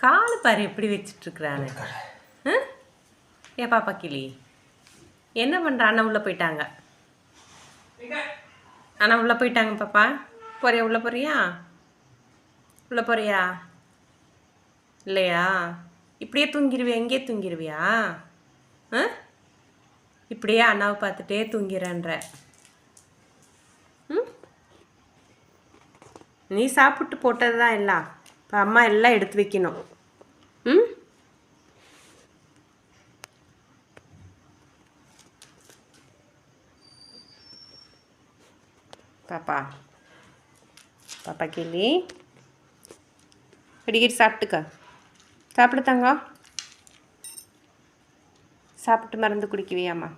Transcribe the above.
காலு பாரு எப்படி வச்சிட்ருக்குறான்னு. ஏ பாப்பா கிளி என்ன பண்ணுற? அண்ணா உள்ளே போயிட்டாங்க. அண்ணா உள்ளே போயிட்டாங்க பாப்பா. போறியா? உள்ளே போறியா? உள்ளே போறியா இல்லையா? இப்படியே தூங்கிடுவியா? எங்கேயே தூங்கிடுவியா? இப்படியே அண்ணாவை பார்த்துட்டே தூங்கிறன்ற. நீ சாப்பிட்டு போட்டது தான் எல்லாம். இப்போ அம்மா எல்லாம் எடுத்து வைக்கணும். பாப்பா பாப்பா கிளி அடிக்கடி சாப்பிட்டுக்க. சாப்பிடுத்தாங்க. சாப்பிட்டு மருந்து குடிக்குவியாம்மா?